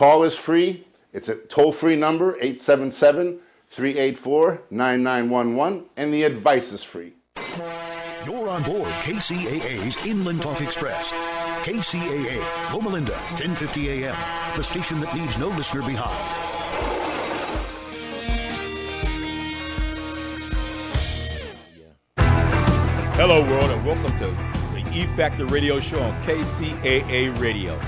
Call is free. It's a toll-free number, 877-384-9911, and the advice is free. You're on board KCAA's Inland Talk Express. KCAA, Loma Linda, 1050 AM, the station that leaves no listener behind. Hello, world, and welcome to the E Factor Radio Show on KCAA Radio.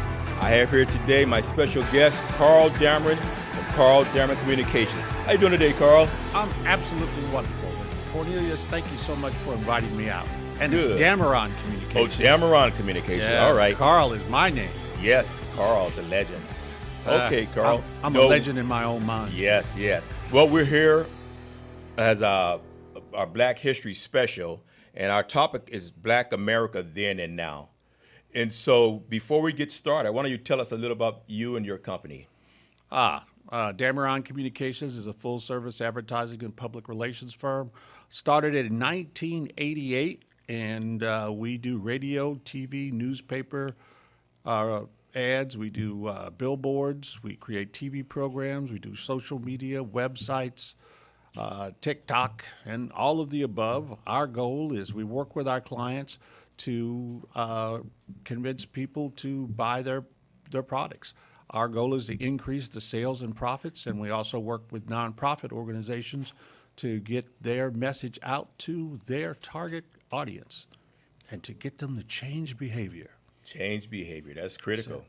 I have here today my special guest, Carl Dameron from Carl Dameron Communications. How you doing today, Carl? I'm absolutely wonderful. Cornelius, thank you so much for inviting me out. And Good. it's Dameron Communications. Oh, Dameron Communications. Yes, all right. Carl is my name. Yes, Carl, the legend. Okay, Carl. I'm a legend in my own mind. Yes, yes. Well, we're here as our Black History Special, and our topic is Black America Then and Now. And so before we get started, why don't you tell us a little about you and your company? Dameron Communications is a full-service advertising and public relations firm. Started in 1988, and we do radio, TV, newspaper ads. We do billboards. We create TV programs. We do social media, websites, TikTok, and all of the above. Our goal is we work with our clients to convince people to buy their products. Our goal is to increase the sales and profits, and we also work with nonprofit organizations to get their message out to their target audience and to get them to change behavior. Change behavior, that's critical.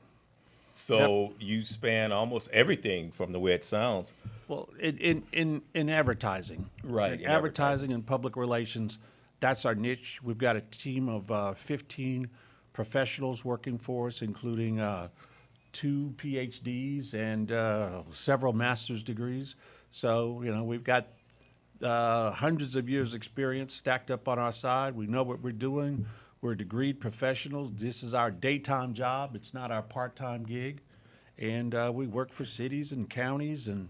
So you span almost everything from the way it sounds. Well, in advertising. Right, in Advertising and public relations, that's our niche. We've got a team of 15 professionals working for us, including 2 PhDs and several master's degrees. So, we've got hundreds of years experience stacked up on our side. We know what we're doing. We're degreed professionals. This is our daytime job. It's not our part-time gig. And we work for cities and counties and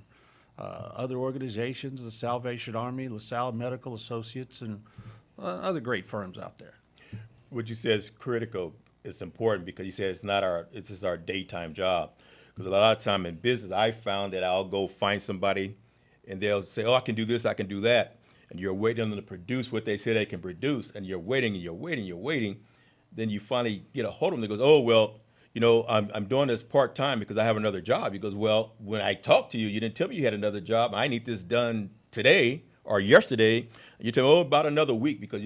other organizations, the Salvation Army, LaSalle Medical Associates, and other great firms out there. What you said is critical. It's important because you said it's just our daytime job. Because a lot of time in business, I found that I'll go find somebody and they'll say, oh, I can do this, I can do that. And you're waiting on them to produce what they say they can produce. And you're waiting and you're waiting, you're waiting. Then you finally get a hold of them. They goes, oh, well, I'm doing this part-time because I have another job. He goes, well, when I talked to you, you didn't tell me you had another job. I need this done today or yesterday. You tell me, oh, about another week because,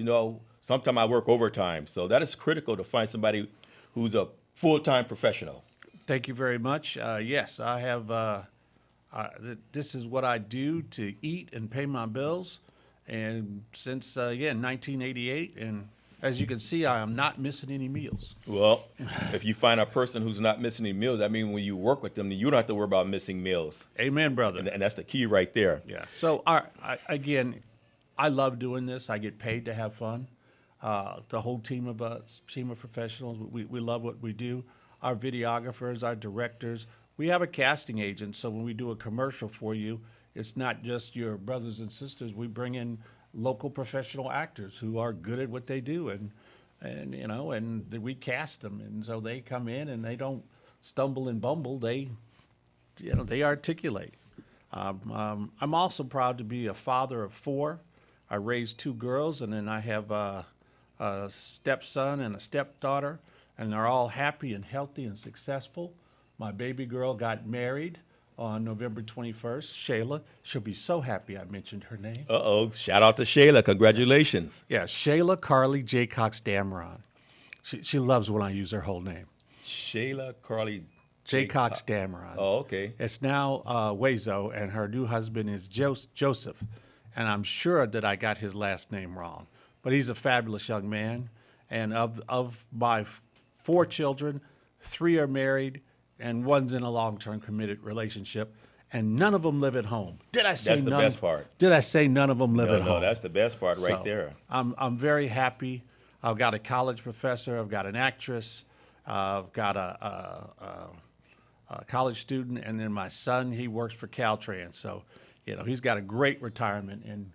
sometimes I work overtime. So that is critical to find somebody who's a full-time professional. Thank you very much. Yes, I have, this is what I do to eat and pay my bills. And since, 1988, and as you can see, I am not missing any meals. Well, if you find a person who's not missing any meals, I mean, when you work with them, then you don't have to worry about missing meals. Amen, brother. And that's the key right there. Yeah. So, again, I love doing this. I get paid to have fun. The whole team of professionals, we love what we do. Our videographers, our directors. We have a casting agent, so when we do a commercial for you, it's not just your brothers and sisters. We bring in local professional actors who are good at what they do, and we cast them, and so they come in and they don't stumble and bumble. They articulate. I'm also proud to be a father of 4. I raised 2 girls, and then I have a stepson and a stepdaughter, and they're all happy and healthy and successful. My baby girl got married on November 21st, Shayla. She'll be so happy I mentioned her name. Uh-oh. Shout out to Shayla. Congratulations. Yeah, Shayla Carly J. Cox Dameron. She loves when I use her whole name. Shayla Carly J. Cox Dameron. Oh, okay. It's now Wazo, and her new husband is Joseph. And I'm sure that I got his last name wrong. But he's a fabulous young man. And of my 4 children, 3 are married, and 1's in a long-term committed relationship, and none of them live at home. Did I say That's the best part. Did I say none of them live at home? No, that's the best part right So, there. I'm very happy. I've got a college professor. I've got an actress. I've got a college student, and then my son, he works for Caltrans. So, he's got a great retirement, and,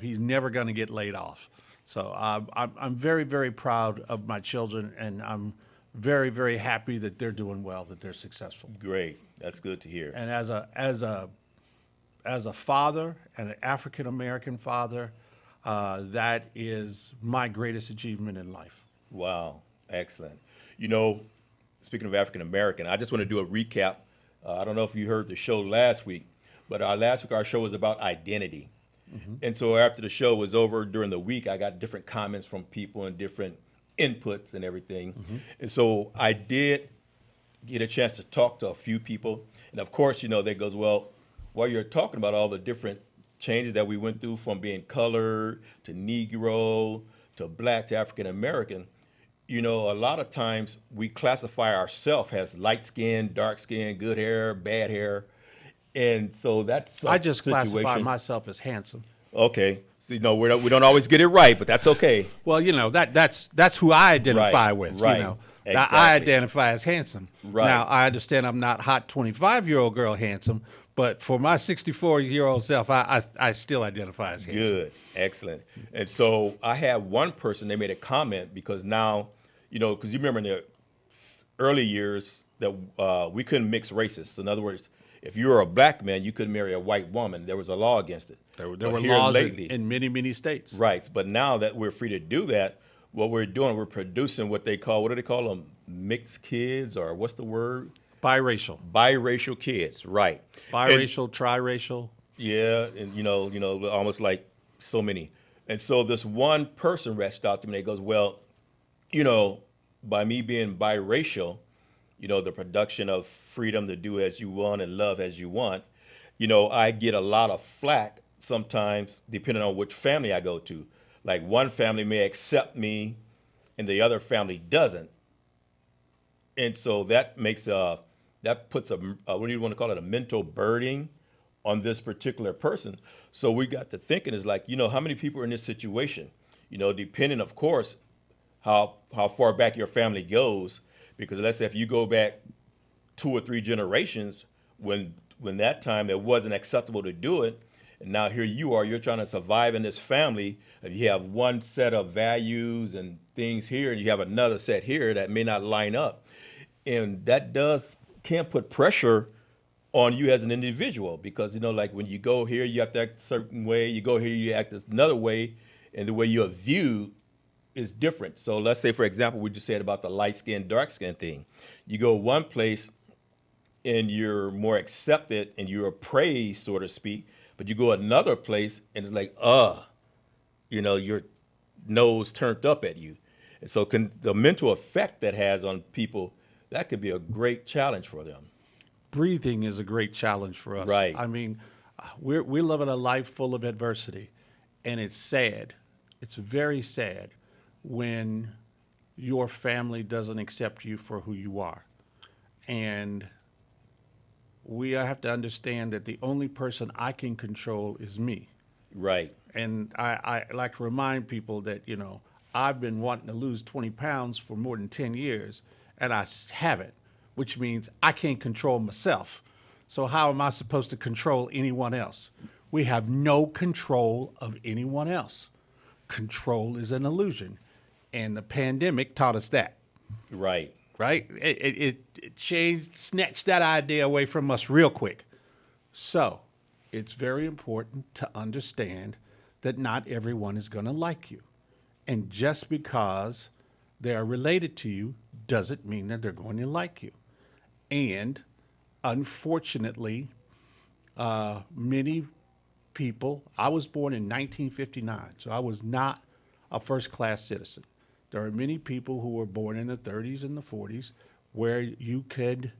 he's never going to get laid off. So I'm very, very proud of my children, and I'm very, very happy that they're doing well, that they're successful. Great. That's good to hear. And as a father, and an African American father, that is my greatest achievement in life. Wow, excellent. You know, speaking of African American, I just want to do a recap. I don't know if you heard the show last week, but last week our show was about identity. And so after the show was over during the week, I got different comments from people and different inputs and everything. And so I did get a chance to talk to a few people. And of course, you know, that goes, well, while you're talking about all the different changes that we went through from being colored to Negro to Black to African American, you know, a lot of times we classify ourselves as light skin, dark skin, good hair, bad hair. And so that's a I just classify situation. myself as handsome. Okay. So, you know, we don't always get it right, but that's okay. Well, you know, that's who I identify Right, with. right, You know, exactly. I identify as handsome. Right. Now, I understand I'm not hot 25-year-old girl handsome, but for my 64-year-old self, I still identify as handsome. Good. Excellent. And so I had one person, they made a comment because now, you know, because you remember in the early years that we couldn't mix races. So in other words, if you were a black man, you couldn't marry a white woman. There was a law against it. There But were here laws lately, in many, many states. right. But now that we're free to do that, what we're doing, we're producing what do they call them? Mixed kids, or what's the word? Biracial. Biracial kids, right. And- Biracial, triracial. yeah, and you know, almost like so many. And so this one person reached out to me and goes, well, you know, by me being biracial, you know, the production of freedom to do as you want and love as you want, you know, I get a lot of flack sometimes depending on which family I go to. Like one family may accept me and the other family doesn't. And so that makes that puts what do you want to call it, a mental burden on this particular person. So we got to thinking is like, you know, how many people are in this situation? You know, depending, of course, how far back your family goes, because let's say if you go back 2 or 3 generations, when that time it wasn't acceptable to do it, and now here you are, you're trying to survive in this family, and you have one set of values and things here, and you have another set here that may not line up, and that can put pressure on you as an individual, because you know, like when you go here, you have to act a certain way. You go here, you act another way, and the way you're viewed is different. So let's say, for example, we just said about the light skin, dark skin thing. You go one place and you're more accepted and you're praised, so to speak, but you go another place and it's like, you know, your nose turned up at you. And so the mental effect that has on people, that could be a great challenge for them. Breathing is a great challenge for us. Right. I mean, we're living a life full of adversity, and it's sad. It's very sad when your family doesn't accept you for who you are. And we have to understand that the only person I can control is me. Right. And I like to remind people that, you know, I've been wanting to lose 20 pounds for more than 10 years, and I haven't, which means I can't control myself. So how am I supposed to control anyone else? We have no control of anyone else. Control is an illusion. And the pandemic taught us that, Right. right? It changed, snatched that idea away from us real quick. So it's very important to understand that not everyone is going to like you. And just because they're related to you doesn't mean that they're going to like you. And unfortunately, many people, I was born in 1959, so I was not a first-class citizen. There are many people who were born in the 30s and the 40s where you could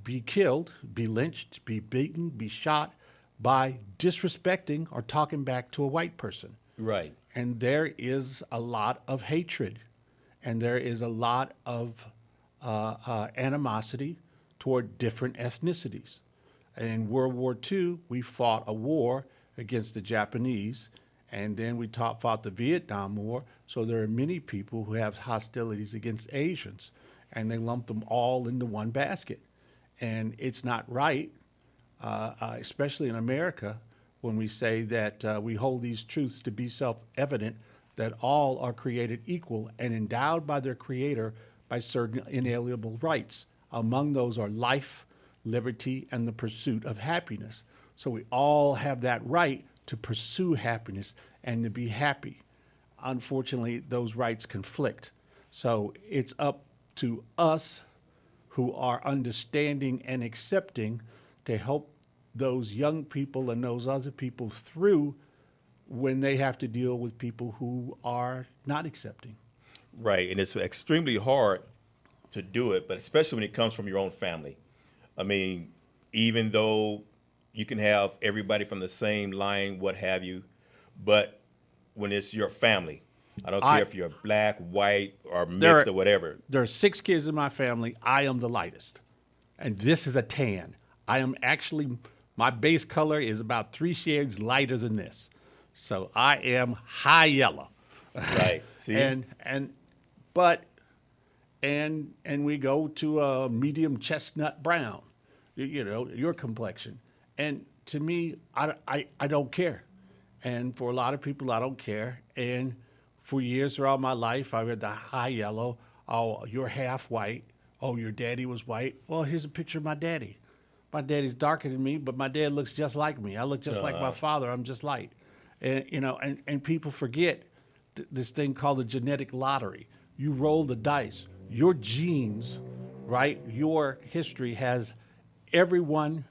be killed, be lynched, be beaten, be shot by disrespecting or talking back to a white person. Right. And there is a lot of hatred, and there is a lot of animosity toward different ethnicities. And in World War II, we fought a war against the Japanese, and then we fought the Vietnam War. So there are many people who have hostilities against Asians, and they lump them all into one basket. And it's not right, especially in America, when we say that we hold these truths to be self-evident, that all are created equal and endowed by their creator by certain inalienable rights. Among those are life, liberty, and the pursuit of happiness. So we all have that right to pursue happiness and to be happy. Unfortunately, those rights conflict. So it's up to us who are understanding and accepting to help those young people and those other people through when they have to deal with people who are not accepting. Right, and it's extremely hard to do it, but especially when it comes from your own family. I mean, even though you can have everybody from the same line, what have you, but when it's your family, I don't care if you're black, white, or mixed or whatever. There are 6 kids in my family. I am the lightest. And this is a tan. I am actually, my base color is about 3 shades lighter than this. So I am high yellow. Right. See? And we go to a medium chestnut brown, you know, your complexion. And to me, I don't care. And for a lot of people, I don't care. And for years throughout my life, I read the high yellow. Oh, you're half white. Oh, your daddy was white. Well, here's a picture of my daddy. My daddy's darker than me, but my dad looks just like me. I look just like my father. I'm just light. And, you know, and people forget this thing called the genetic lottery. You roll the dice. Your genes, right? Your history has everyone,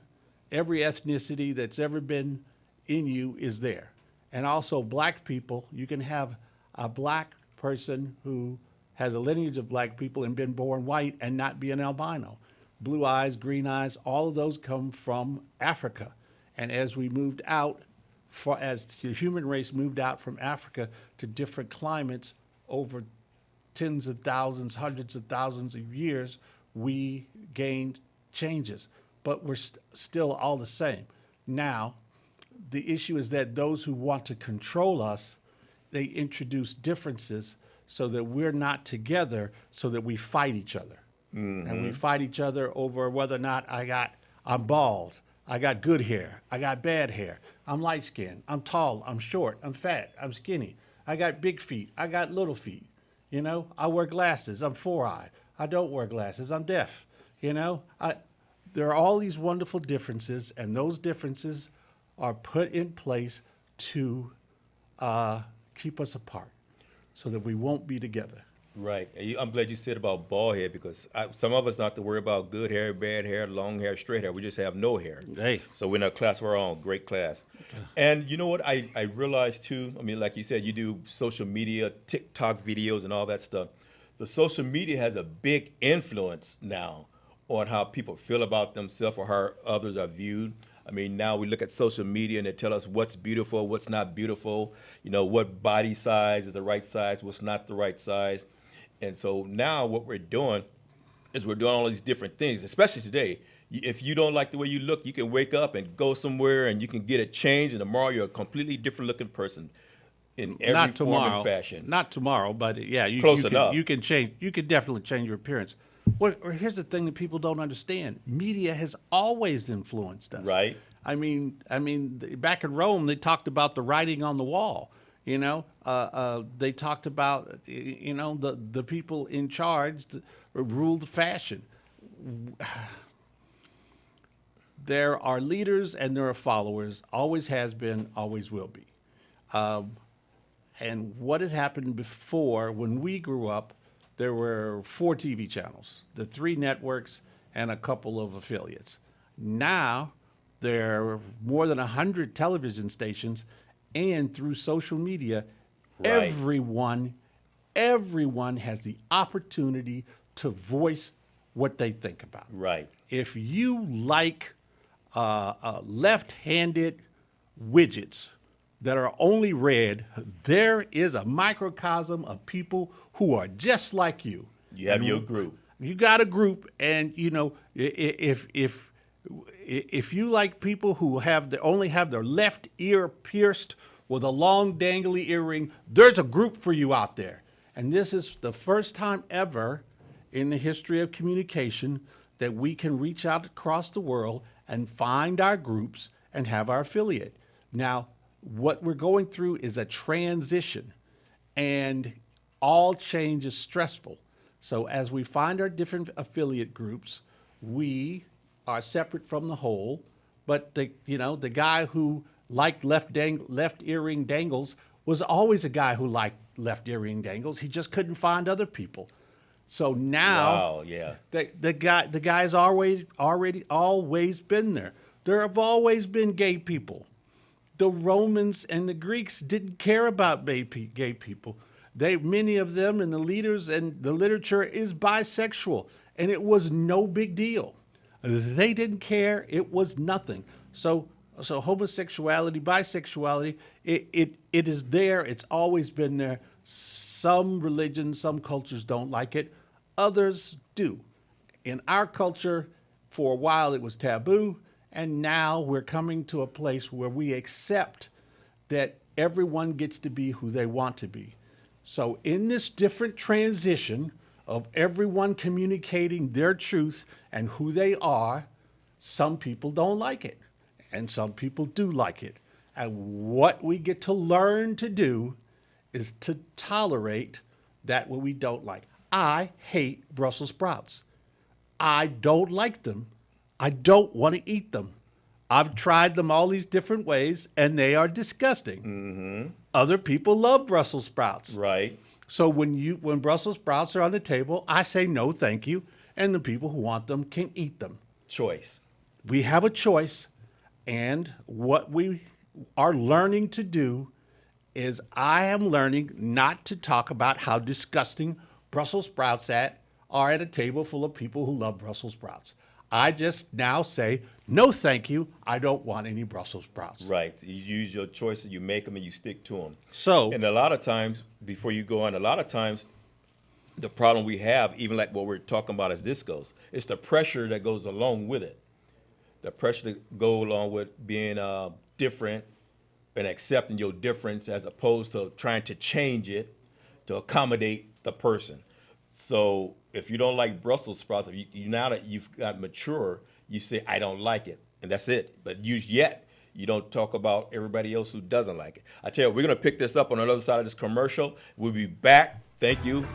every ethnicity that's ever been in you is there. And also black people, you can have a black person who has a lineage of black people and been born white and not be an albino. Blue eyes, green eyes, all of those come from Africa. And as we moved out, as the human race moved out from Africa to different climates over tens of thousands, hundreds of thousands of years, we gained changes. But we're still all the same. Now, the issue is that those who want to control us, they introduce differences so that we're not together, so that we fight each other. Mm-hmm. And we fight each other over whether or not I'm bald, I got good hair, I got bad hair, I'm light skinned, I'm tall, I'm short, I'm fat, I'm skinny, I got big feet, I got little feet. You know, I wear glasses, I'm 4-eyed, I don't wear glasses, I'm deaf. You know, there are all these wonderful differences, and those differences are put in place to keep us apart so that we won't be together. Right. And I'm glad you said about bald head, because some of us not to worry about good hair, bad hair, long hair, straight hair. We just have no hair. Hey. So we're in a class of our own, great class. And you know what I realized too, I mean, like you said, you do social media, TikTok videos and all that stuff. The social media has a big influence now on how people feel about themselves or how others are viewed. I mean, now we look at social media and they tell us what's beautiful, what's not beautiful, you know, what body size is the right size, what's not the right size. And so now what we're doing is we're doing all these different things, especially today. If you don't like the way you look, you can wake up and go somewhere and you can get a change, and tomorrow you're a completely different looking person in every form and fashion. Not tomorrow, but yeah, Close enough. You can change. You can definitely change your appearance. Well, here's the thing that people don't understand: media has always influenced us. Right. I mean, back in Rome, they talked about the writing on the wall. You know, they talked about, you know, the people in charge ruled fashion. There are leaders and there are followers. Always has been, always will be. And what had happened before, when we grew up, there were 4 TV channels, the 3 networks, and a couple of affiliates. Now, there are more than 100 television stations, and through social media, Right. everyone has the opportunity to voice what they think about. Right. If you like left-handed widgets that are only red, there is a microcosm of people who are just like you. You have And your group. You got a group, and you know, if you like people who only have their left ear pierced with a long dangly earring, there's a group for you out there. And this is the first time ever in the history of communication that we can reach out across the world and find our groups and have our affiliate. Now, what we're going through is a transition, and all change is stressful. So as we find our different affiliate groups, we are separate from the whole. But the guy who liked left earring dangles was always a guy who liked left earring dangles. He just couldn't find other people. So now, Wow, yeah. the guy's always been there. There have always been gay people. The Romans and the Greeks didn't care about gay people. Many of them and the leaders and the literature is bisexual, and it was no big deal. They didn't care. It was nothing. So homosexuality, bisexuality, it is there. It's always been there. Some religions, some cultures don't like it. Others do. In our culture, for a while it was taboo, and now we're coming to a place where we accept that everyone gets to be who they want to be. So in this different transition of everyone communicating their truth and who they are, some people don't like it, and some people do like it. And what we get to learn to do is to tolerate that what we don't like. I hate Brussels sprouts. I don't like them. I don't want to eat them. I've tried them all these different ways, and they are disgusting. Mm-hmm. Other people love Brussels sprouts. Right. So when Brussels sprouts are on the table, I say no, thank you, and the people who want them can eat them. Choice. We have a choice, and what we are learning to do is I am learning not to talk about how disgusting Brussels sprouts are at a table full of people who love Brussels sprouts. I just now say, no, thank you. I don't want any Brussels sprouts. Right. You use your choices, you make them, and you stick to them. So, And a lot of times, before you go on, a lot of times, the problem we have, even like what we're talking about as this goes, it's the pressure that goes along with it. The pressure that go along with being different and accepting your difference as opposed to trying to change it to accommodate the person. So if you don't like Brussels sprouts, if you now that you've got mature, you say, I don't like it. And that's it. But you don't talk about everybody else who doesn't like it. I tell you, we're going to pick this up on the other side of this commercial. We'll be back. Thank you.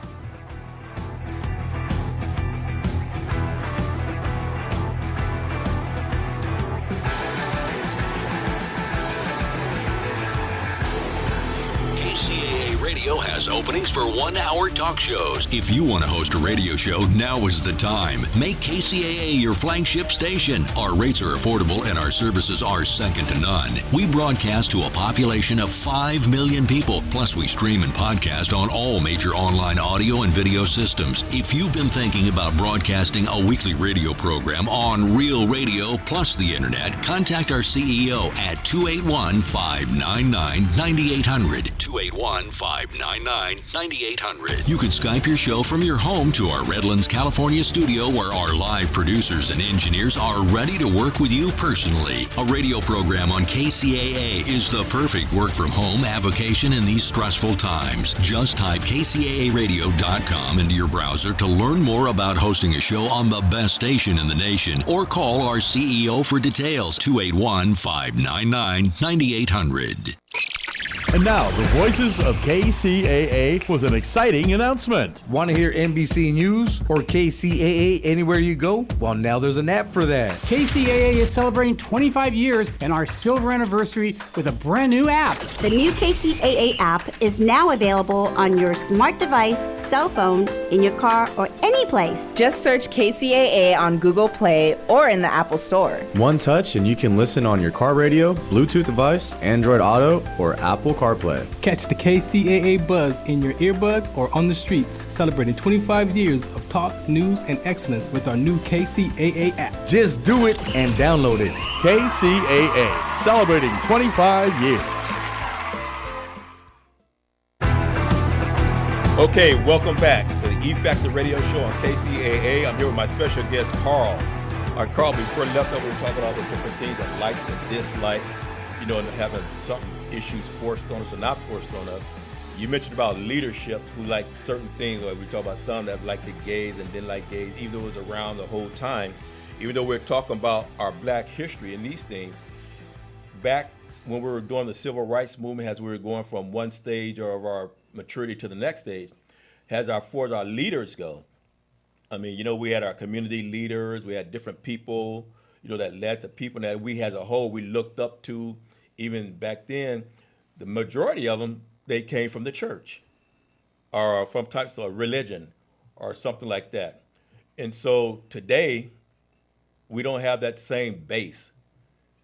KCAA Radio has openings for 1-hour talk shows. If you want to host a radio show, now is the time. Make KCAA your flagship station. Our rates are affordable and our services are second to none. We broadcast to a population of 5 million people. Plus, we stream and podcast on all major online audio and video systems. If you've been thinking about broadcasting a weekly radio program on Real Radio plus the internet, contact our CEO at 281-599-9800. 281-599-9800. You can Skype your show from your home to our Redlands, California studio where our live producers and engineers are ready to work with you personally. A radio program on KCAA is the perfect work from home avocation in these stressful times. Just type kcaaradio.com into your browser to learn more about hosting a show on the best station in the nation or call our CEO for details. 281-599-9800. And now, the voices of KCAA with an exciting announcement. Want to hear NBC News or KCAA anywhere you go? Well, now there's an app for that. KCAA is celebrating 25 years and our silver anniversary with a brand new app. The new KCAA app is now available on your smart device, cell phone, in your car, or any place. Just search KCAA on Google Play or in the Apple Store. One touch and you can listen on your car radio, Bluetooth device, Android Auto, or Apple CarPlay. Catch the KCAA buzz in your earbuds or on the streets, celebrating 25 years of talk, news, and excellence with our new KCAA app. Just do it and download it. KCAA, celebrating 25 years. Okay, welcome back to the E-Factor Radio Show on KCAA. I'm here with my special guest, Carl. Carl, before we left over, we were talking about all the different things of likes and dislikes, and having some issues forced on us or not forced on us. You mentioned about leadership who like certain things, or we talk about some that like the gays and didn't like gays, even though it was around the whole time. Even though we're talking about our black history and these things, back when we were doing the civil rights movement, as we were going from one stage of our maturity to the next stage, as far as our leaders go, I mean, you know, we had our community leaders, we had different people, you know, that led the people that we as a whole we looked up to. Even back then, the majority of them, they came from the church or from types of religion or something like that. And so today, we don't have that same base.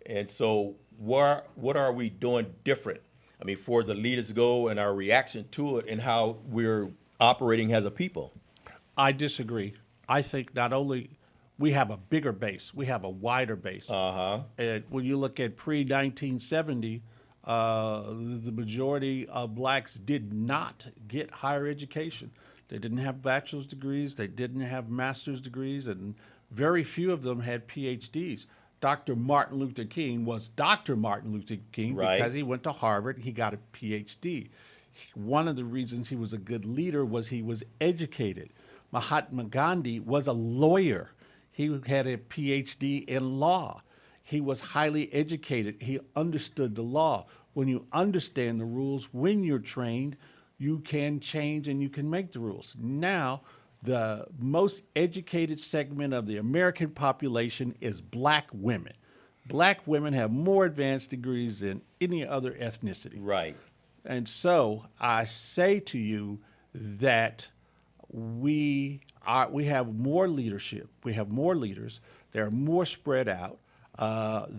And so what are we doing different? I mean, for the leaders go and our reaction to it and how we're operating as a people. I disagree. I think not only we have a bigger base, we have a wider base. And when you look at pre-1970, the majority of blacks did not get higher education. They didn't have bachelor's degrees, they didn't have master's degrees, and very few of them had PhDs. Dr. Martin Luther King was Dr. Martin Luther King because he went to Harvard, he got a PhD. One of the reasons he was a good leader was he was educated. Mahatma Gandhi was a lawyer. He had a PhD in law. He was highly educated. He understood the law. When you understand the rules, when you're trained, you can change and you can make the rules. Now, the most educated segment of the American population is black women. Black women have more advanced degrees than any other ethnicity. Right. And so I say to you that we have more leadership. We have more leaders. They're more spread out.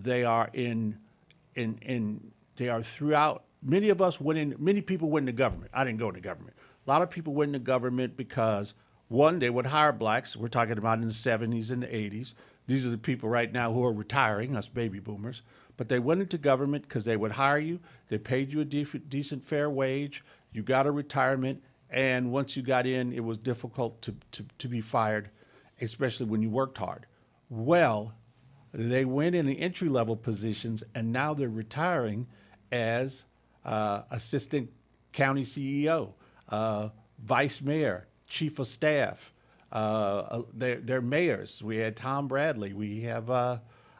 They are they are throughout. Many of us went in. Many people went into government. I didn't go into government. A lot of people went into government because one, they would hire blacks. We're talking about in the 70s and the 80s. These are the people right now who are retiring, us baby boomers. But they went into government because they would hire you. They paid you a decent, fair wage. You got a retirement. And once you got in, it was difficult to be fired, especially when you worked hard. Well, they went in the entry-level positions, and now they're retiring as assistant county CEO, vice mayor, chief of staff. They're mayors. We had Tom Bradley. We have,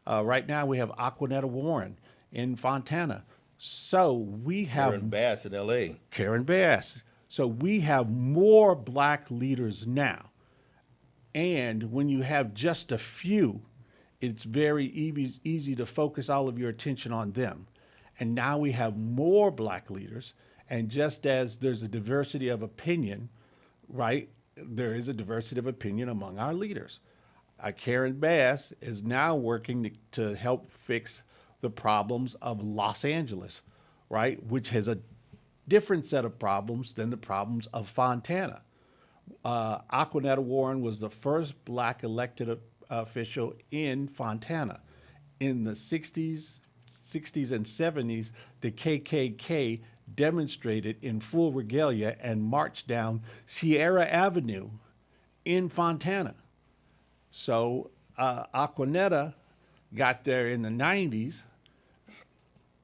right now, we have Aquanetta Warren in Fontana. So we have Karen Bass in L.A. Karen Bass. So we have more black leaders now. And when you have just a few, it's very easy to focus all of your attention on them. And now we have more black leaders. And just as there's a diversity of opinion, right, there is a diversity of opinion among our leaders. Karen Bass is now working to help fix the problems of Los Angeles, right, which has a different set of problems than the problems of Fontana. Aquanetta Warren was the first black elected official in Fontana. In the 60s and 70s, the KKK demonstrated in full regalia and marched down Sierra Avenue in Fontana. So Aquanetta got there in the 90s,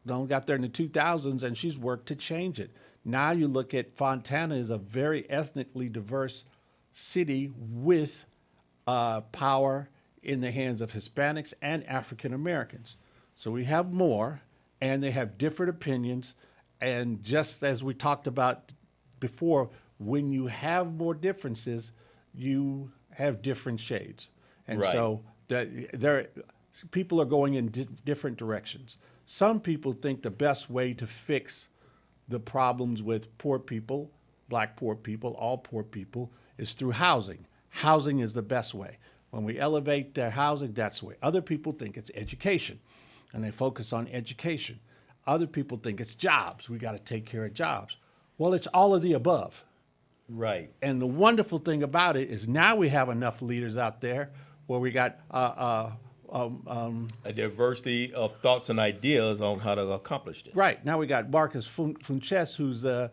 got there in the 2000s, and she's worked to change it. Now you look at Fontana as a very ethnically diverse city with power in the hands of Hispanics and African Americans. So we have more, and they have different opinions. And just as we talked about before, when you have more differences, you have different shades. And so people are going in different directions. Some people think the best way to fix the problems with poor people, black poor people, all poor people, is through housing. Housing is the best way. When we elevate their housing, that's the way. Other people think it's education, and they focus on education. Other people think it's jobs. We got to take care of jobs. Well, it's all of the above. Right. And the wonderful thing about it is now we have enough leaders out there where we got a diversity of thoughts and ideas on how to accomplish this. Right. Now we got Marcus Funches, who's the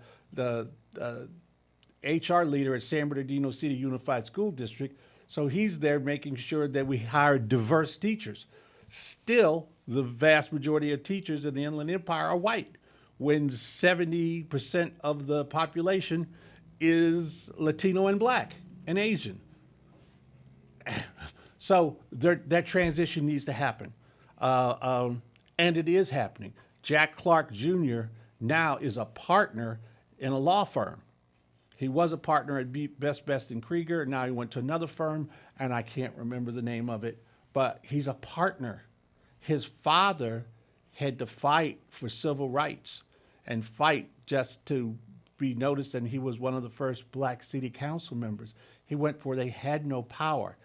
HR leader at San Bernardino City Unified School District. So he's there making sure that we hire diverse teachers. Still, the vast majority of teachers in the Inland Empire are white, when 70% of the population is Latino and black and Asian. So that transition needs to happen. And it is happening. Jack Clark Jr. now is a partner in a law firm. He was a partner at Best and Krieger. Now he went to another firm, and I can't remember the name of it. But he's a partner. His father had to fight for civil rights and fight just to be noticed, and he was one of the first black city council members. He went where they had no power,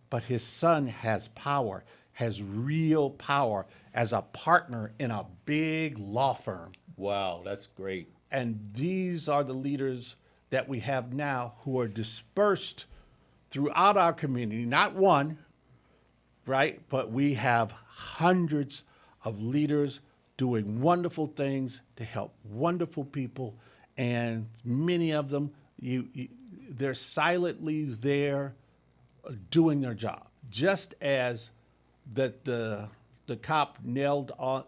but his son has power, has real power as a partner in a big law firm. Wow, that's great. And these are the leaders that we have now who are dispersed throughout our community, not one, right? But we have hundreds of leaders doing wonderful things to help wonderful people, and many of them, they're silently there doing their job. Just as that the cop knelt on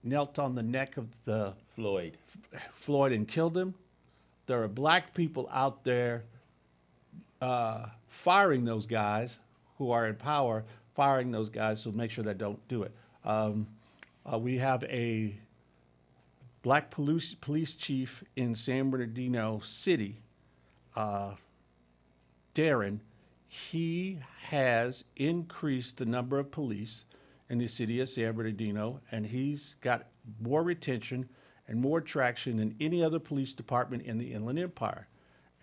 the neck of the Floyd and killed him, there are black people out there firing those guys who are in power, firing those guys to make sure they don't do it. We have a black police chief in San Bernardino City, Darren. He has increased the number of police in the city of San Bernardino, and he's got more retention and more traction than any other police department in the Inland Empire.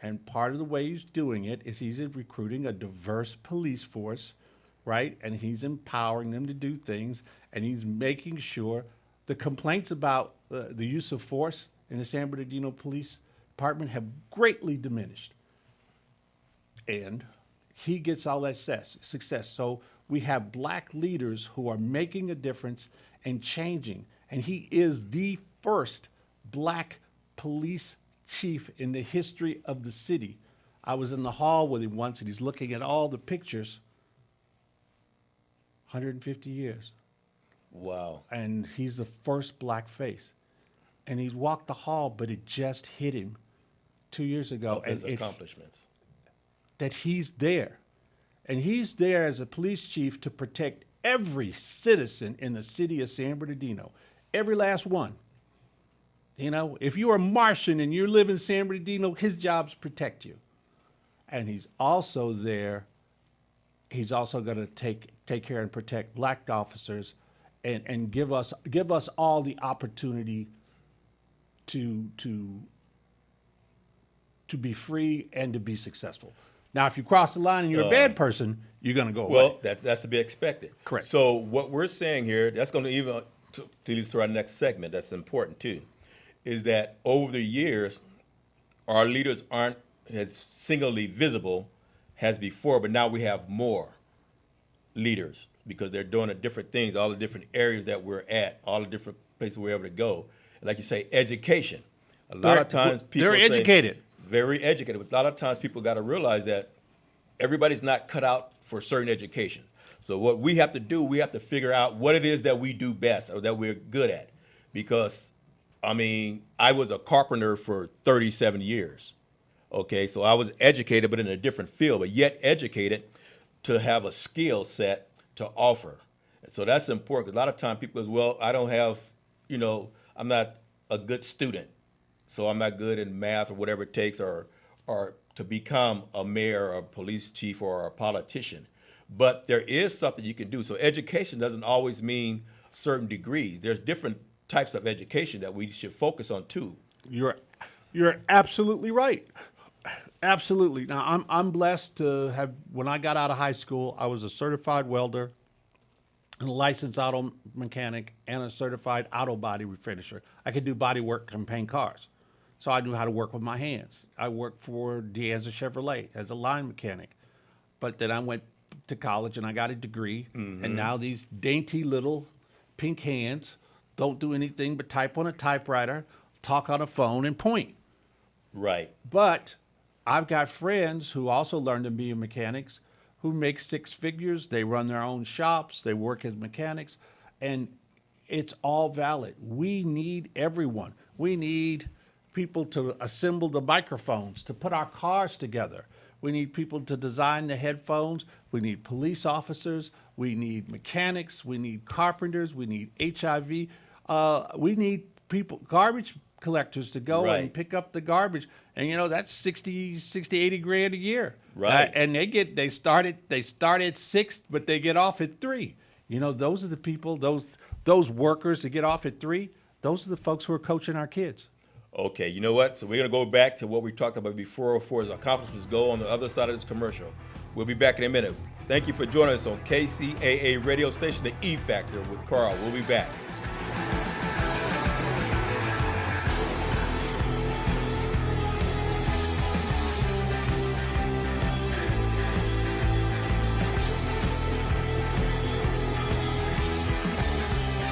And part of the way he's doing it is he's recruiting a diverse police force, right? And he's empowering them to do things, and he's making sure the complaints about the use of force in the San Bernardino Police Department have greatly diminished. And he gets all that success. So we have black leaders who are making a difference and changing. And he is the first black police chief in the history of the city. I was in the hall with him once, and he's looking at all the pictures. 150 years. Wow. And he's the first black face. And he's walked the hall, but it just hit him 2 years ago. His accomplishments. That he's there. And he's there as a police chief to protect every citizen in the city of San Bernardino. Every last one. You know, if you're a Martian and you live in San Bernardino, his job's protect you. And he's also there. He's also going to take care and protect black officers, and give us all the opportunity to be free and to be successful. Now, if you cross the line and you're a bad person, you're going to go away. Well, that's to be expected. Correct. So what we're saying here, that's going to even to lead us to our next segment. That's important too, is that over the years, our leaders aren't as singularly visible as before, but now we have more leaders because they're doing the different things, all the different areas that we're at, all the different places we're able to go. And like you say, education. A lot of times people they're educated. Very educated, but a lot of times people got to realize that everybody's not cut out for certain education. So what we have to do, we have to figure out what it is that we do best or that we're good at. Because, I mean, I was a carpenter for 37 years. Okay, so I was educated, but in a different field, but yet educated to have a skill set to offer. And so that's important, because a lot of times people say, well, I don't have, I'm not a good student, so I'm not good in math or whatever it takes, or to become a mayor or a police chief or a politician. But there is something you can do. So education doesn't always mean certain degrees. There's different types of education that we should focus on too. You're absolutely right. Absolutely. Now, I'm blessed to have, when I got out of high school, I was a certified welder, and a licensed auto mechanic, and a certified auto body refinisher. I could do body work and paint cars. So I knew how to work with my hands. I worked for De Anza Chevrolet as a line mechanic. But then I went to college and I got a degree. Mm-hmm. And now these dainty little pink hands don't do anything but type on a typewriter, talk on a phone, and point. Right. But I've got friends who also learned to be mechanics who make six figures. They run their own shops. They work as mechanics. And it's all valid. We need everyone. We need people to assemble the microphones, to put our cars together. We need people to design the headphones. We need police officers. We need mechanics. We need carpenters. We need HIV. We need people, garbage collectors to go Right. and pick up the garbage. And, you know, that's 60, 80 grand a year. Right. And they start at 6, but they get off at 3. You know, those are the people, those workers that get off at 3, those are the folks who are coaching our kids. Okay, you know what? So we're going to go back to what we talked about before as accomplishments go on the other side of this commercial. We'll be back in a minute. Thank you for joining us on KCAA radio station, The E Factor with Carl. We'll be back.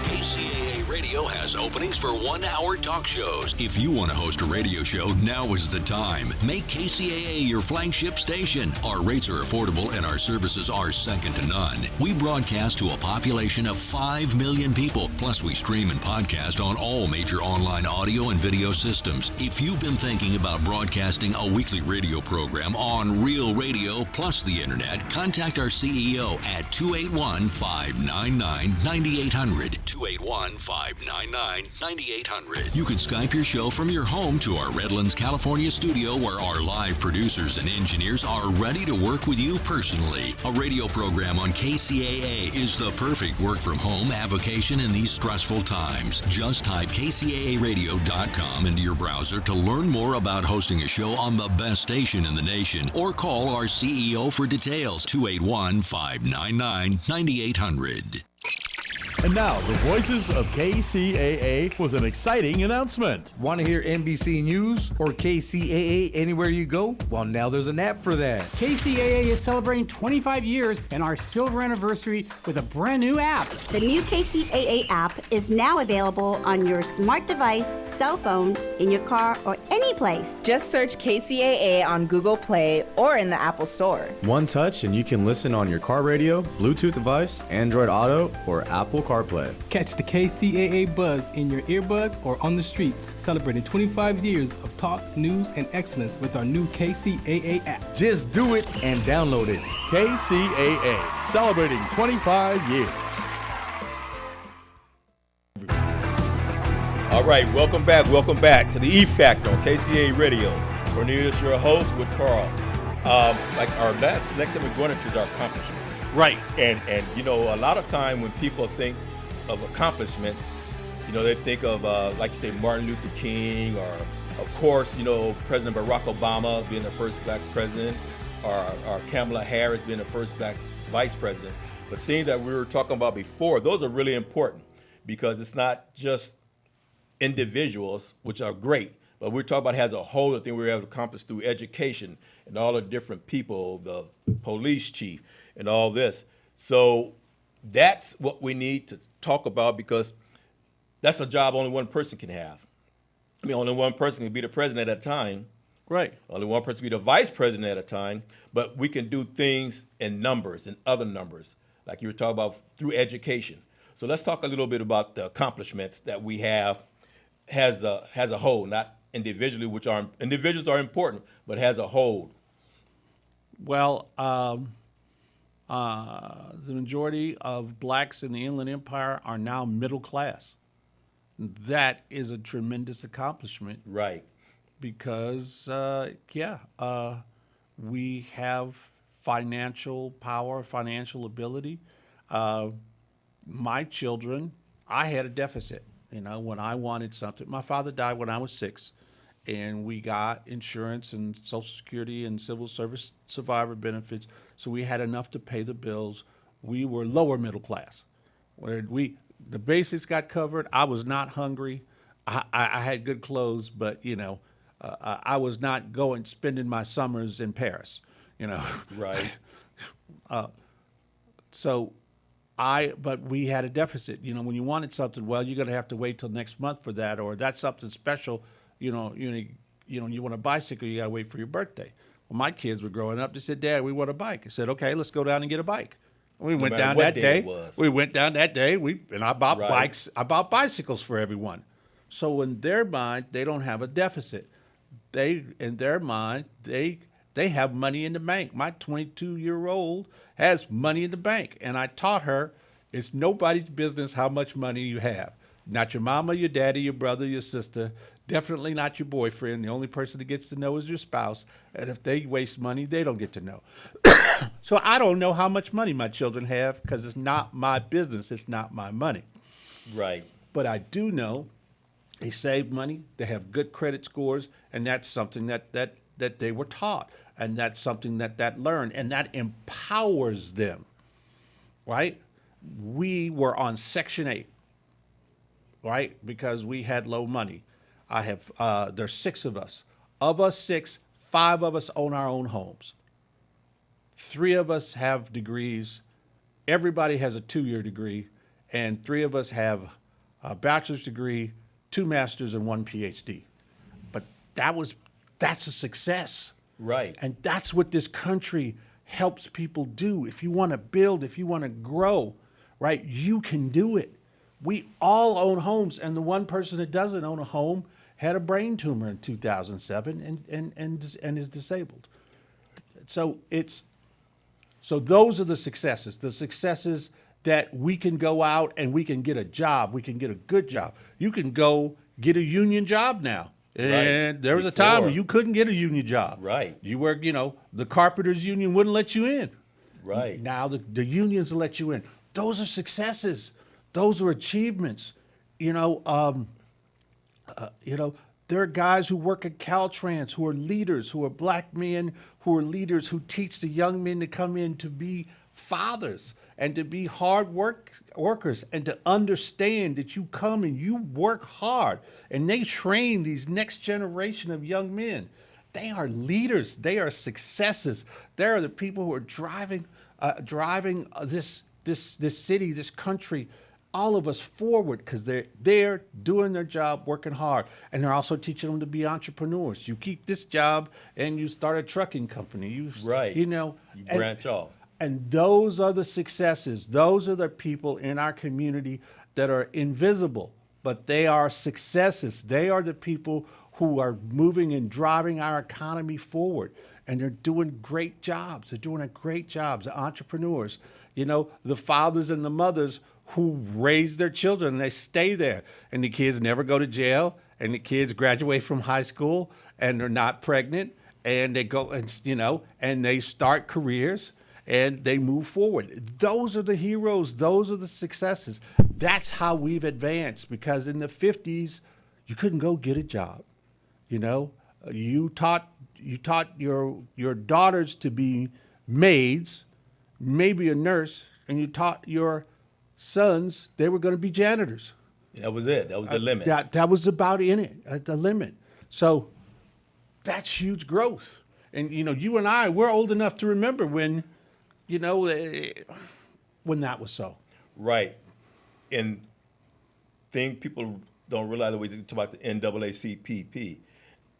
KCAA Radio has openings for 1-hour talk shows. If you want to host a radio show, now is the time. Make KCAA your flagship station. Our rates are affordable and our services are second to none. We broadcast to a population of 5 million people. Plus, we stream and podcast on all major online audio and video systems. If you've been thinking about broadcasting a weekly radio program on Real Radio plus the internet, contact our CEO at 281-599-9800. 281-599-9800. You can Skype your show from your home to our Redlands, California studio where our live producers and engineers are ready to work with you personally. A radio program on KCAA is the perfect work from home avocation in these stressful times. Just type kcaaradio.com into your browser to learn more about hosting a show on the best station in the nation or call our CEO for details. 281-599-9800. And now, the voices of KCAA with an exciting announcement. Want to hear NBC News or KCAA anywhere you go? Well, now there's an app for that. KCAA is celebrating 25 years and our silver anniversary with a brand new app. The new KCAA app is now available on your smart device, cell phone, in your car, or any place. Just search KCAA on Google Play or in the Apple Store. One touch and you can listen on your car radio, Bluetooth device, Android Auto, or Apple CarPlay. Catch the KCAA buzz in your earbuds or on the streets, celebrating 25 years of talk, news, and excellence with our new KCAA app. Just do it and download it. KCAA, celebrating 25 years. All right, welcome back to the E Factor on KCAA Radio. Cornelius, your host with Carl. Like our next time we're going into is our accomplishments. Right. And you know, a lot of time when people think of accomplishments, you know, they think of like you say Martin Luther King, or of course, you know, President Barack Obama being the first black president, or Kamala Harris being the first black vice president. But things that we were talking about before, those are really important because it's not just individuals, which are great, but we're talking about as a whole, the thing we were able to accomplish through education and all the different people, the police chief and all this. So that's what we need to talk about because that's a job only one person can have. I mean, only one person can be the president at a time. Right. Only one person can be the vice president at a time, but we can do things in numbers and other numbers, like you were talking about through education. So let's talk a little bit about the accomplishments that we have has a whole, not individually, which are individuals are important, but has a whole. Well, the majority of blacks in the Inland Empire are now middle class. That is a tremendous accomplishment. Right. Because, we have financial power, financial ability. My children, I had a deficit. You know, when I wanted something, my father died when I was 6, and we got insurance and Social Security and civil service survivor benefits, so we had enough to pay the bills. We were lower middle class, where the basics got covered. I was not hungry. I had good clothes, but you know, I was not spending my summers in Paris. You know, right. But we had a deficit. You know, when you wanted something, well, you're going to have to wait till next month for that, or that's something special. You want a bicycle, you got to wait for your birthday. Well, my kids were growing up. They said, "Dad, we want a bike." I said, "Okay, let's go down and get a bike." We went down that day. We went down that day. I bought bikes. I bought bicycles for everyone. So in their mind, they don't have a deficit. In their mind, they have money in the bank. My 22-year-old has money in the bank. And I taught her, it's nobody's business how much money you have. Not your mama, your daddy, your brother, your sister. Definitely not your boyfriend. The only person that gets to know is your spouse. And if they waste money, they don't get to know. So I don't know how much money my children have because it's not my business. It's not my money. Right. But I do know they save money. They have good credit scores. And that's something that they were taught. And that's something that learned. And that empowers them. Right? We were on Section 8. Right? Because we had low money. There's 6 of us. Of us 6, 5 of us own our own homes. 3 of us have degrees. Everybody has a 2-year degree. And 3 of us have a bachelor's degree, 2 masters, and 1 PhD. But that's a success. Right. And that's what this country helps people do. If you want to build, if you want to grow, right, you can do it. We all own homes, and the one person that doesn't own a home had a brain tumor in 2007 and is disabled. So those are the successes that we can go out and we can get a job. We can get a good job. You can go get a union job now. And there was a time when you couldn't get a union job. Right. You were, the carpenters union wouldn't let you in. Right. Now the unions will let you in. Those are successes. Those are achievements. There are guys who work at Caltrans who are leaders, who are black men, who are leaders, who teach the young men to come in to be fathers and to be hard workers and to understand that you come and you work hard. And they train these next generation of young men. They are leaders. They are successes. They are the people who are driving this city, this country, all of us forward because they're doing their job, working hard. And they're also teaching them to be entrepreneurs. You keep this job and you start a trucking company. You branch off. And those are the successes. Those are the people in our community that are invisible, but they are successes. They are the people who are moving and driving our economy forward. And they're doing great jobs. They're doing a great job. The entrepreneurs, the fathers and the mothers who raise their children and they stay there. And the kids never go to jail. And the kids graduate from high school and they're not pregnant. And they go and they start careers and they move forward. Those are the heroes. Those are the successes. That's how we've advanced, because in the 50s, you couldn't go get a job. You taught your daughters to be maids, maybe a nurse, and you taught your sons they were going to be janitors. That was it. That was the limit. That was about the limit. So that's huge growth. And you and I, we're old enough to remember when that was so. Right. And people don't realize that we talk about the NAACP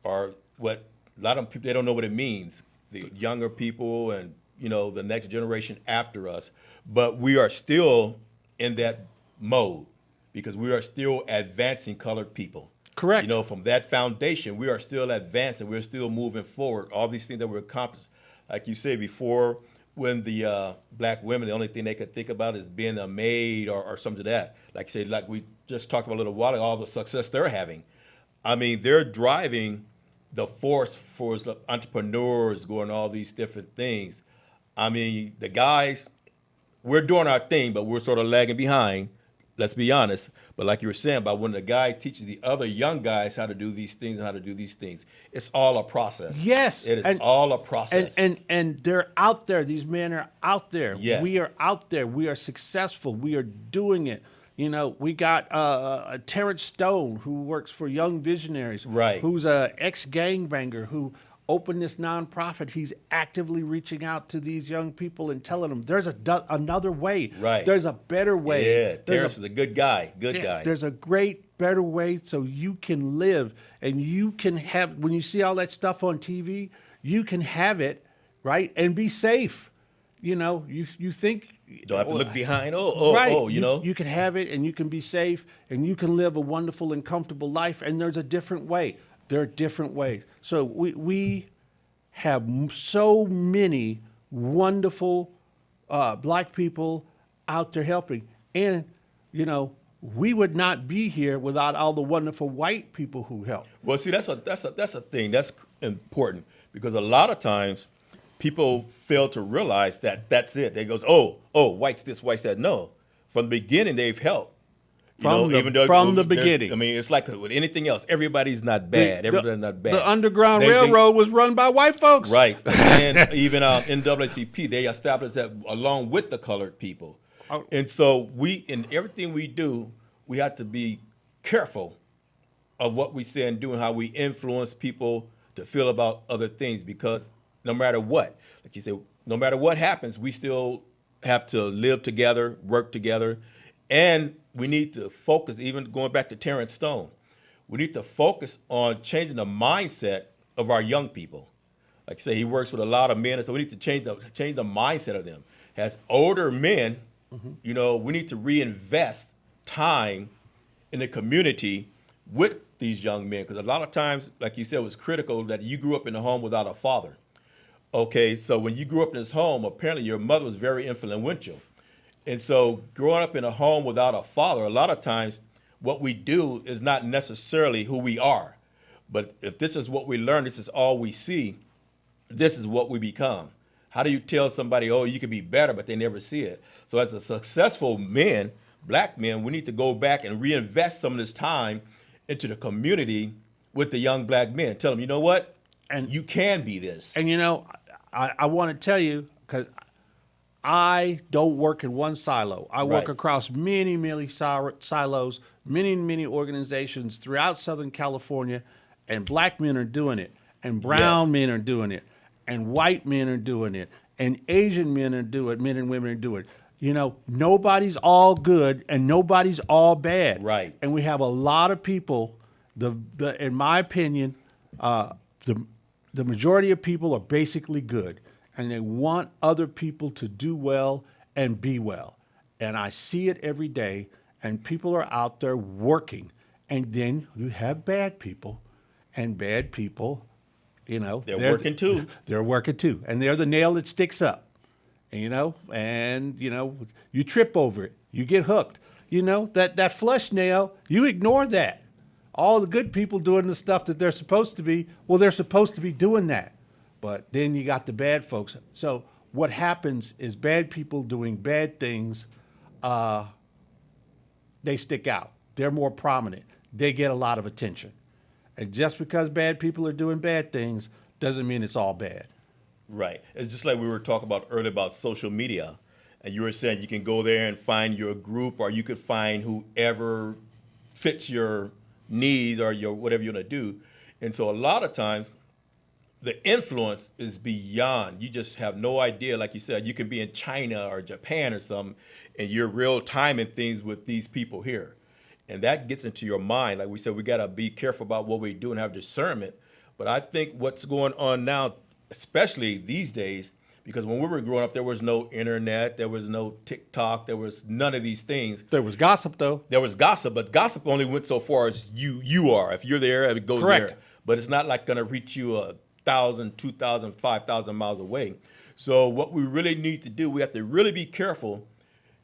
or what a lot of people, they don't know what it means. The younger people and the next generation after us, but we are still in that mode because we are still advancing colored people. Correct. From that foundation, we are still advancing. We're still moving forward. All these things that were accomplished, like you said before, when the black women, the only thing they could think about is being a maid or something to that. Like you said, like we just talked about a little while ago, all the success they're having. I mean, they're driving the force for entrepreneurs, going all these different things. I mean, the guys, we're doing our thing, but we're sort of lagging behind. Let's be honest. But like you were saying, about when the guy teaches the other young guys how to do these things and how to do these things, it's all a process. Yes. It is all a process. And they're out there. These men are out there. Yes. We are out there. We are successful. We are doing it. We got Terrence Stone, who works for Young Visionaries. Right. Who's a ex-gangbanger who opened this nonprofit. He's actively reaching out to these young people and telling them there's another way. Right. There's a better way. Yeah, Terrence is a good guy. Good guy. There's a great, better way so you can live and you can have, when you see all that stuff on TV, you can have it, right, and be safe. You think... Don't have to look behind. Right. You can have it and you can be safe and you can live a wonderful and comfortable life, and there's a different way. There are different ways. So we have so many wonderful black people out there helping. And, we would not be here without all the wonderful white people who helped. Well, see, that's a thing that's important, because a lot of times people fail to realize that that's it. They goes, oh, whites this, whites that. No, from the beginning they've helped. From the beginning. I mean, it's like with anything else. Everybody's not bad. Everybody's not bad. The Underground Railroad was run by white folks. Right. And even NAACP, they established that along with the colored people. And so in everything we do, we have to be careful of what we say and do and how we influence people to feel about other things, because no matter what, like you said, no matter what happens, we still have to live together, work together, and we need to focus, even going back to Terrence Stone, we need to focus on changing the mindset of our young people. Like I say, he works with a lot of men, so we need to change the mindset of them. As older men, we need to reinvest time in the community with these young men, because a lot of times, like you said, it was critical that you grew up in a home without a father. Okay, so when you grew up in this home, apparently your mother was very influential. And so growing up in a home without a father, a lot of times what we do is not necessarily who we are. But if this is what we learn, this is all we see, this is what we become. How do you tell somebody, oh, you could be better, but they never see it? So as a successful men, black men, we need to go back and reinvest some of this time into the community with the young black men. Tell them, you know what? And you can be this. And I want to tell you, because I don't work in one silo. I work across many, many silos, many organizations throughout Southern California, and black men are doing it, and brown men are doing it, and white men are doing it, and Asian men are doing it, men and women are doing it. Nobody's all good and nobody's all bad. Right. And we have a lot of people, in my opinion, the majority of people are basically good, and they want other people to do well and be well. And I see it every day, and people are out there working. And then you have bad people, and bad people, they're working too. They're working too. And they're the nail that sticks up, you trip over it. You get hooked. That flush nail, you ignore that. All the good people doing the stuff that they're supposed to be, well, they're supposed to be doing that. But then you got the bad folks. So what happens is bad people doing bad things, they stick out. They're more prominent. They get a lot of attention. And just because bad people are doing bad things doesn't mean it's all bad. Right. It's just like we were talking about earlier about social media. And you were saying you can go there and find your group, or you could find whoever fits your needs or your whatever you want to do. And so a lot of times, the influence is beyond. You just have no idea. Like you said, you can be in China or Japan or something, and you're real timing things with these people here. And that gets into your mind. Like we said, we got to be careful about what we do and have discernment. But I think what's going on now, especially these days, because when we were growing up, there was no internet, there was no TikTok, there was none of these things. There was gossip, though. There was gossip, but gossip only went so far as you are. If you're there, it goes Correct. there. But it's not like going to reach you 1,000, 2,000, 5,000 miles away. So what we really need to do, we have to really be careful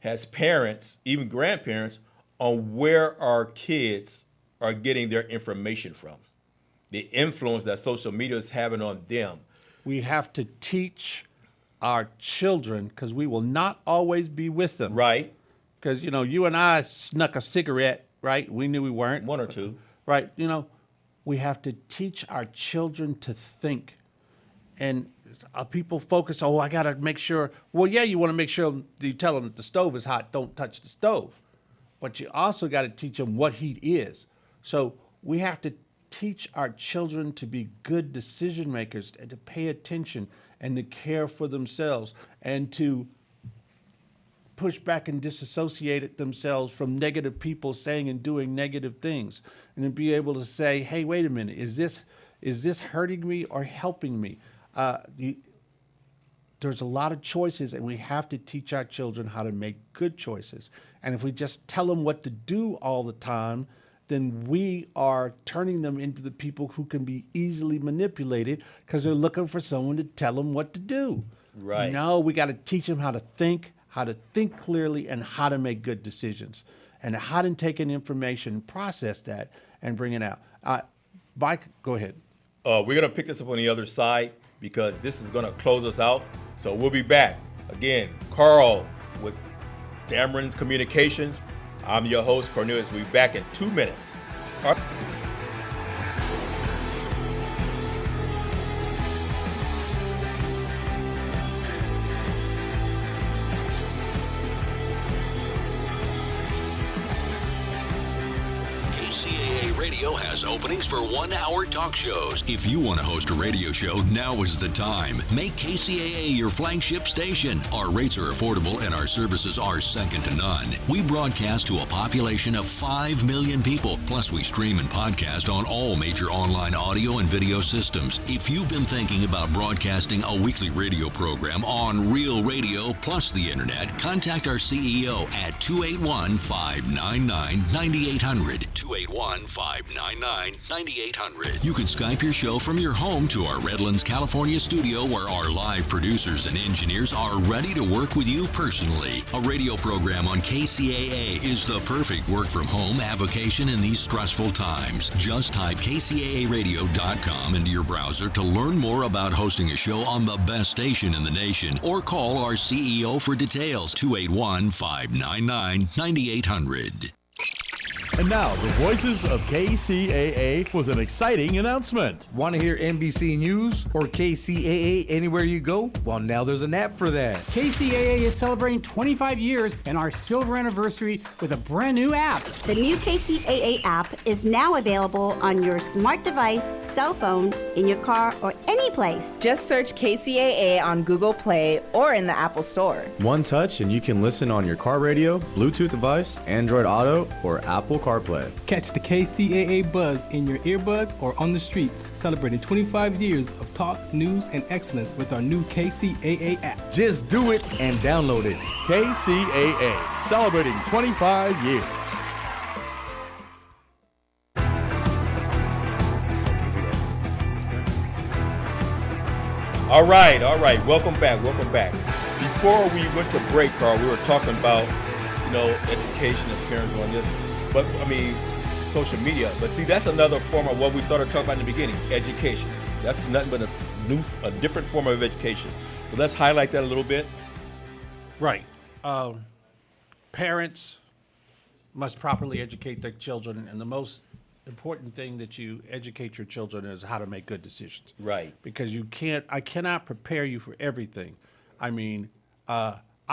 as parents, even grandparents, on where our kids are getting their information from. The influence that social media is having on them. We have to teach our children, because we will not always be with them. Right. Because, you and I snuck a cigarette, right? We knew we weren't. One or two. Right. We have to teach our children to think. And people focus, I got to make sure. Well, yeah, you want to make sure you tell them that the stove is hot, don't touch the stove. But you also got to teach them what heat is. So we have to teach our children to be good decision makers and to pay attention and to care for themselves and to push back and disassociate themselves from negative people saying and doing negative things, and to be able to say, hey, wait a minute, is this hurting me or helping me? There's a lot of choices, and we have to teach our children how to make good choices. And if we just tell them what to do all the time, then we are turning them into the people who can be easily manipulated because they're looking for someone to tell them what to do. Right. No, we got to teach them how to think clearly, and how to make good decisions. and how to take in information, process that, and bring it out. Mike, go ahead. We're going to pick this up on the other side because this is going to close us out. So we'll be back. Again, Carl with Dameron's Communications. I'm your host, Cornelius. We'll be back in 2 minutes. KCAA Radio has openings for 1-hour talk shows. If you want to host a radio show, now is the time. Make KCAA your flagship station. Our rates are affordable and our services are second to none. We broadcast to a population of 5 million people. Plus, we stream and podcast on all major online audio and video systems. If you've been thinking about broadcasting a weekly radio program on Real Radio plus the internet, contact our CEO at 281-599-9800. 281-599-9800. You can Skype your show from your home to our Redlands, California studio where our live producers and engineers are ready to work with you personally. A radio program on KCAA is the perfect work from home avocation in these stressful times. Just type kcaaradio.com into your browser to learn more about hosting a show on the best station in the nation or call our CEO for details. 281-599-9800. And now, the voices of KCAA with an exciting announcement. Want to hear NBC News or KCAA anywhere you go? Well, now there's an app for that. KCAA is celebrating 25 years and our silver anniversary with a brand new app. The new KCAA app is now available on your smart device, cell phone, in your car, or any place. Just search KCAA on Google Play or in the Apple Store. One touch and you can listen on your car radio, Bluetooth device, Android Auto, or Apple CarPlay. Catch the KCAA buzz in your earbuds or on the streets, celebrating 25 years of talk, news, and excellence with our new KCAA app. Just do it and download it. KCAA, celebrating 25 years. All right. Welcome back. Before we went to break, Carl, we were talking about, education and parents on this. But, social media. But see, that's another form of what we started talking about in the beginning, education. That's nothing but a different form of education. So let's highlight that a little bit. Right. Parents must properly educate their children, and the most important thing that you educate your children is how to make good decisions. Right. Because I cannot prepare you for everything. I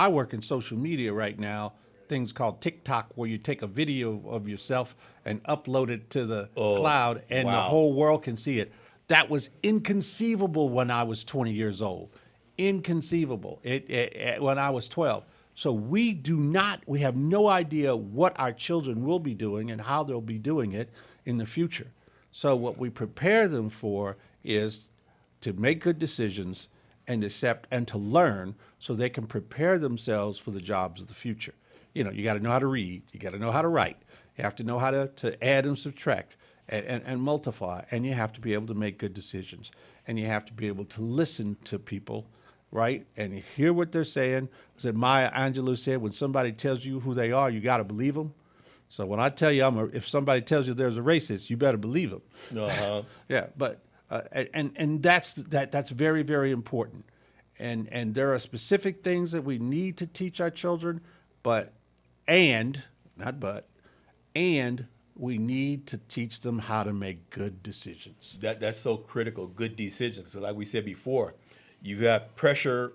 work in social media right now, things called TikTok, where you take a video of yourself and upload it to the cloud, and the whole world can see it. That was inconceivable when I was 20 years old. Inconceivable when I was 12. So we have no idea what our children will be doing and how they'll be doing it in the future. So what we prepare them for is to make good decisions and accept and to learn so they can prepare themselves for the jobs of the future. You got to know how to read. You got to know how to write. You have to know how to add and subtract and multiply. And you have to be able to make good decisions. And you have to be able to listen to people, right? And hear what they're saying. As Maya Angelou said, when somebody tells you who they are, you got to believe them. So when I tell you if somebody tells you there's a racist, you better believe them. Uh-huh. Yeah, but and that's very, very important. And there are specific things that we need to teach our children, and we need to teach them how to make good decisions. That's so critical, good decisions. So like we said before, you have pressure,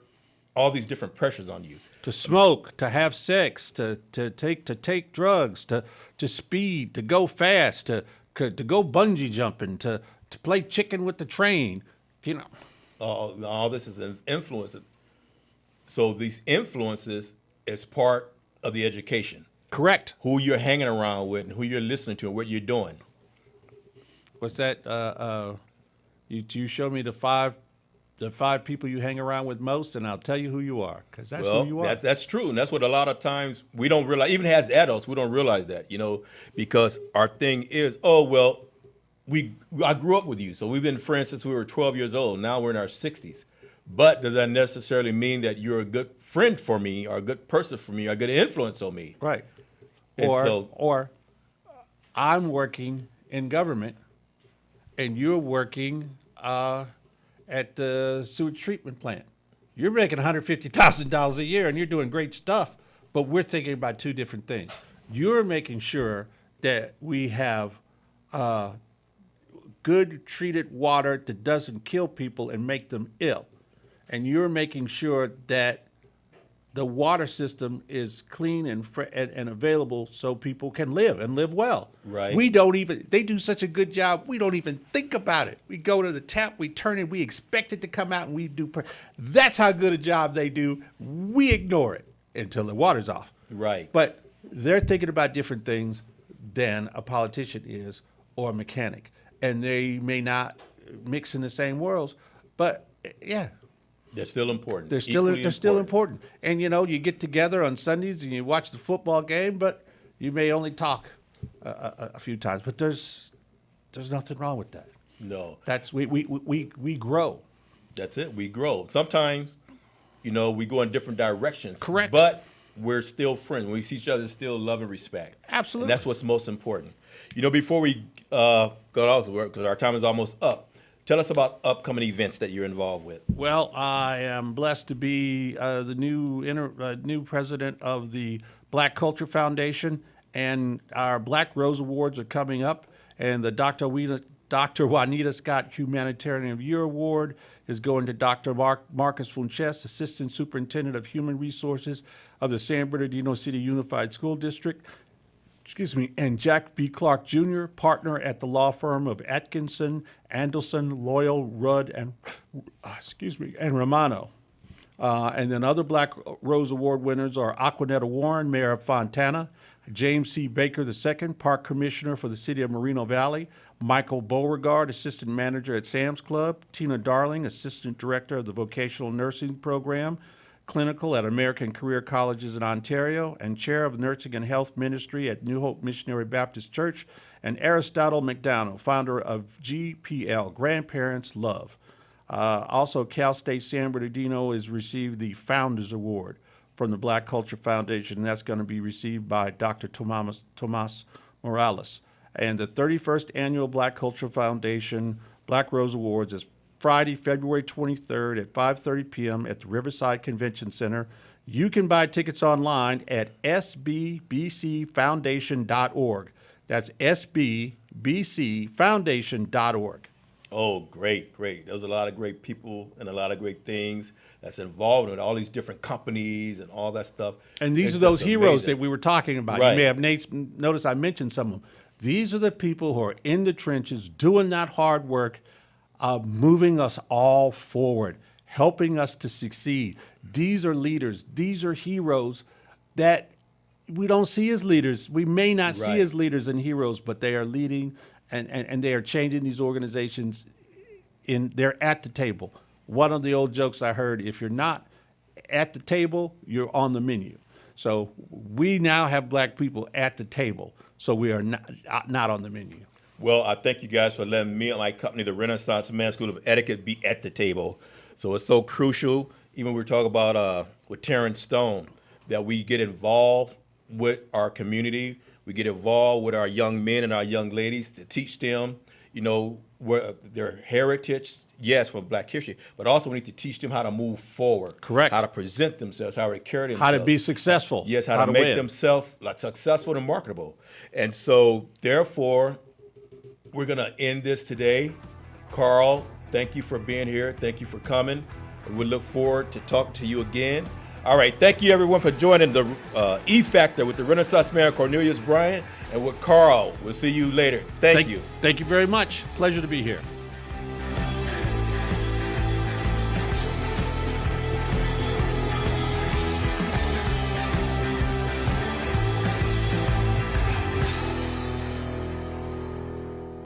all these different pressures on you. To smoke, to have sex, to take drugs, to speed, to go fast, to go bungee jumping, to play chicken with the train, All this is an influence. So these influences is part of the education. Correct. Who you're hanging around with and who you're listening to and what you're doing. What's that? You show me the five people you hang around with most, and I'll tell you who you are, because that's who you are. That's true, and that's what a lot of times we don't realize. Even as adults, we don't realize that, because our thing is, I grew up with you, so we've been friends since we were 12 years old. Now we're in our 60s. But does that necessarily mean that you're a good friend for me, or a good person for me, or a good influence on me? Right. And Or I'm working in government and you're working at the sewage treatment plant. You're making $150,000 a year and you're doing great stuff, but we're thinking about two different things. You're making sure that we have good treated water that doesn't kill people and make them ill. And you're making sure that the water system is clean and available so people can live and live well. Right. They do such a good job, we don't even think about it. We go to the tap, we turn it, we expect it to come out, and we do. That's how good a job they do. We ignore it until the water's off. Right. But they're thinking about different things than a politician is or a mechanic. And they may not mix in the same worlds, but yeah. They're still important. They're still important. And you know, you get together on Sundays and you watch the football game, but you may only talk a few times. But there's nothing wrong with that. No. That's we grow. That's it. We grow. Sometimes, you know, we go in different directions. Correct. But we're still friends. We see each other, still love and respect. Absolutely. And that's what's most important. You know, before we go out to work, because our time is almost up, tell us about upcoming events that you're involved with. Well, I am blessed to be the new president of the Black Culture Foundation, and our Black Rose Awards are coming up, and the Dr. Juanita Scott Humanitarian of the Year Award is going to Dr. Marcus Funches, Assistant Superintendent of Human Resources of the San Bernardino City Unified School District. And Jack B. Clark Jr., partner at the law firm of Atkinson, Andelson, Loyal, Rudd, and Romano. And then other Black Rose Award winners are Aquanetta Warren, Mayor of Fontana, James C. Baker II, Park Commissioner for the City of Moreno Valley, Michael Beauregard, Assistant Manager at Sam's Club, Tina Darling, Assistant Director of the Vocational Nursing Program, Clinical at American Career Colleges in Ontario, and Chair of Nursing and Health Ministry at New Hope Missionary Baptist Church, and Aristotle McDonald, founder of GPL, Grandparents Love. Also, Cal State San Bernardino has received the Founders Award from the Black Culture Foundation, and that's going to be received by Dr. Tomas Morales. And the 31st Annual Black Culture Foundation Black Rose Awards is Friday, February 23rd at 5:30 p.m. at the Riverside Convention Center. You can buy tickets online at sbbcfoundation.org. That's sbbcfoundation.org. Oh, great. There's a lot of great people and a lot of great things that's involved with all these different companies and all that stuff. And these It's are those just heroes amazing. that we were talking about. Right. You may have noticed I mentioned some of them. These are the people who are in the trenches doing that hard work, moving us all forward, helping us to succeed. These are leaders. These are heroes that we don't see as leaders. We may not see as leaders and heroes, but they are leading and they are changing these organizations. They're at the table. One of the old jokes I heard, if you're not at the table, you're on the menu. So we now have Black people at the table, so we are not on the menu. Well, I thank you guys for letting me and my company, the Renaissance Man School of Etiquette, be at the table. So it's so crucial, even we were talking about with Terrence Stone, that we get involved with our community. We get involved with our young men and our young ladies to teach them, you know, their heritage, yes, from Black history, but also we need to teach them how to move forward. Correct. How to present themselves, how to carry themselves. How to be successful. Yes, how to make win. themselves successful and marketable. And so, therefore, we're going to end this today. Carl, thank you for being here. Thank you for coming. And we look forward to talking to you again. All right. Thank you, everyone, for joining the E Factor with the Renaissance Man, Cornelius Bryant, and with Carl. We'll see you later. Thank you. Thank you very much. Pleasure to be here.